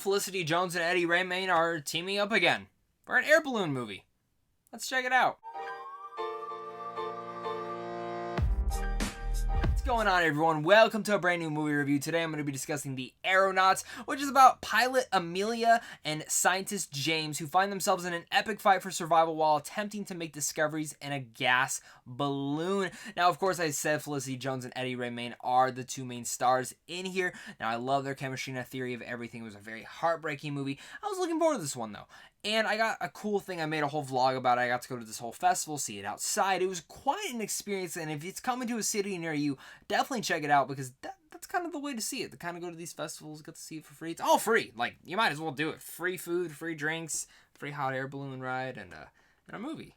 Felicity Jones and Eddie Redmayne are teaming up again for an air balloon movie. Let's check it out. What's going on, everyone? Welcome to a brand new movie review. Today I'm going to be discussing the Aeronauts, which is about pilot Amelia and scientist James, who find themselves in an epic fight for survival while attempting to make discoveries in a gas balloon. Now, of course, I said Felicity Jones and Eddie Redmayne are the two main stars in here. Now, I love their chemistry and a theory of everything. It was a very heartbreaking movie. I was looking forward to this one, though. And I got a cool thing. I made a whole vlog about it. I got to go to this whole festival, see it outside. It was quite an experience, and if it's coming to a city near you, definitely check it out, because that's kind of the way to see it. To kind of go to these festivals, get to see it for free. It's all free. Like, you might as well do it. Free food, free drinks, free hot air balloon ride, and a movie.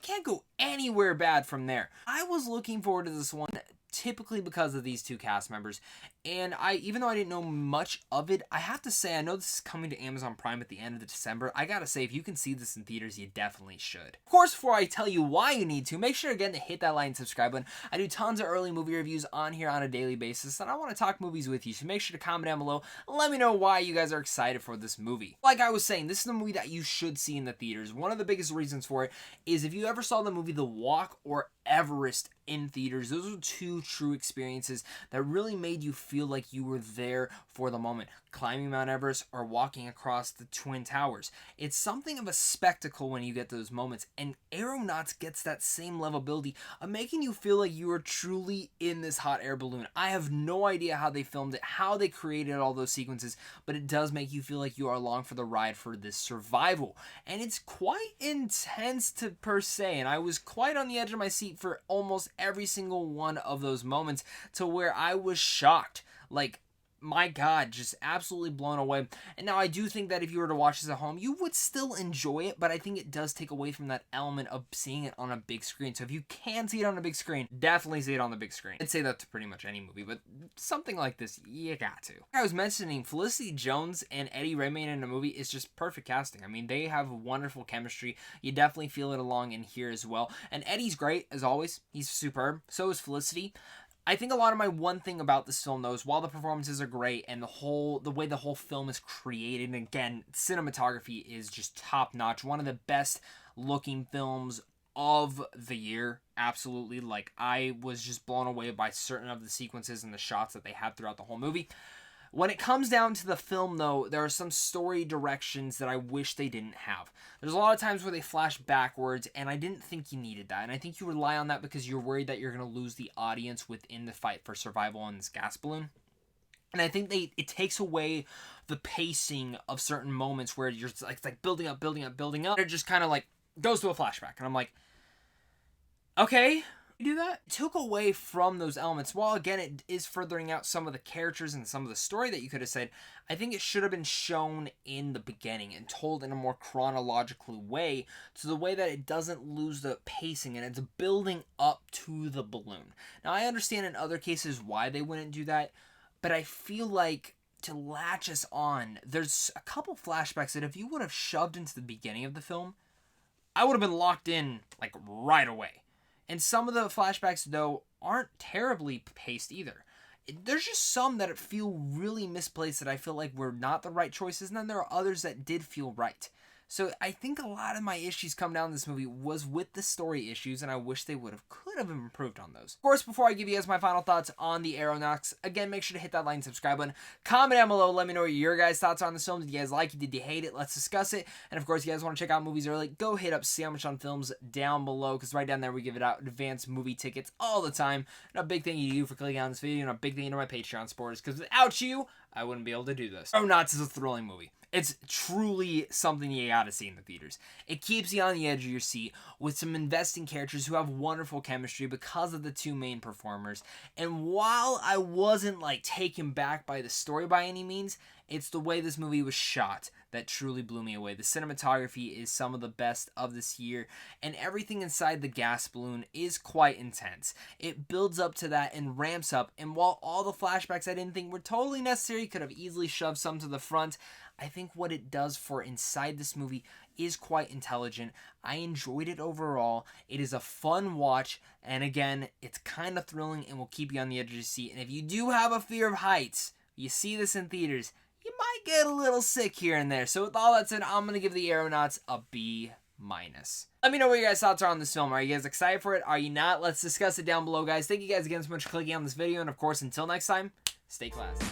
Can't go anywhere bad from there. I was looking forward to this one typically because of these two cast members, and even though I didn't know much of it, I have to say, I know this is coming to Amazon Prime at the end of December. I gotta say, if you can see this in theaters, you definitely should. Of course, before I tell you why you need to, make sure again to hit that like and subscribe button. I do tons of early movie reviews on here on a daily basis, and I want to talk movies with you, so make sure to comment down below and let me know why you guys are excited for this movie. Like I was saying, this is a movie that you should see in the theaters. One of the biggest reasons for it is if you ever saw the movie The Walk or Everest in theaters, those are two true experiences that really made you feel like you were there for the moment, climbing Mount Everest or walking across the Twin Towers. It's something of a spectacle when you get those moments, and Aeronauts gets that same levelability of making you feel like you are truly in this hot air balloon. I have no idea how they filmed it, how they created all those sequences, but it does make you feel like you are along for the ride for this survival, and it's quite intense per se, and I was quite on the edge of my seat for almost every single one of those moments, to where I was shocked. Like, my God, just absolutely blown away. And now I do think that if you were to watch this at home, you would still enjoy it, but I think it does take away from that element of seeing it on a big screen. So if you can see it on a big screen, definitely see it on the big screen. I'd say that to pretty much any movie, but something like this, you got to. I was mentioning Felicity Jones and Eddie Redmayne in a movie is just perfect casting. I mean, they have wonderful chemistry. You definitely feel it along in here as well. And Eddie's great, as always. He's superb. So is Felicity. I think a lot of my one thing about this film, though, is while the performances are great and the way the whole film is created, and again, cinematography is just top-notch. One of the best looking films of the year, absolutely. Like, I was just blown away by certain of the sequences and the shots that they had throughout the whole movie. When it comes down to the film, though, there are some story directions that I wish they didn't have. There's a lot of times where they flash backwards, and I didn't think you needed that. And I think you rely on that because you're worried that you're going to lose the audience within the fight for survival on this gas balloon. And I think it takes away the pacing of certain moments where you're it's like building up. It just kind of like goes to a flashback. And I'm like, okay, you do that? It took away from those elements. While again, it is furthering out some of the characters and some of the story that you could have said, I think it should have been shown in the beginning and told in a more chronological way, to the way that it doesn't lose the pacing and it's building up to the balloon. Now, I understand in other cases why they wouldn't do that, but I feel like to latch us on, there's a couple flashbacks that if you would have shoved into the beginning of the film, I would have been locked in like right away. And some of the flashbacks, though, aren't terribly paced either. There's just some that feel really misplaced that I feel like were not the right choices, and then there are others that did feel right. So I think a lot of my issues come down in this movie was with the story issues, and I wish they could have improved on those. Of course, before I give you guys my final thoughts on the Aeronauts, again, make sure to hit that like and subscribe button. Comment down below, let me know what your guys' thoughts are on this film. Did you guys like it? Did you hate it? Let's discuss it. And of course, if you guys want to check out movies early, go hit up Cinematography Films down below, because right down there we give it out advanced movie tickets all the time. And a big thank you to you for clicking on this video, and a big thank you to my Patreon supporters, because without you, I wouldn't be able to do this. Aeronauts is a thrilling movie. It's truly something you gotta see in the theaters. It keeps you on the edge of your seat with some investing characters who have wonderful chemistry because of the two main performers. And while I wasn't like taken back by the story by any means, it's the way this movie was shot that truly blew me away. The cinematography is some of the best of this year, and everything inside the gas balloon is quite intense. It builds up to that and ramps up, and while all the flashbacks I didn't think were totally necessary, could have easily shoved some to the front, I think what it does for inside this movie is quite intelligent. I enjoyed it overall. It is a fun watch, and again, it's kind of thrilling and will keep you on the edge of your seat. And if you do have a fear of heights, you see this in theaters, you might get a little sick here and there. So with all that said, I'm going to give the Aeronauts a B-. Let me know what your guys' thoughts are on this film. Are you guys excited for it? Are you not? Let's discuss it down below, guys. Thank you guys again so much for clicking on this video. And of course, until next time, stay classy.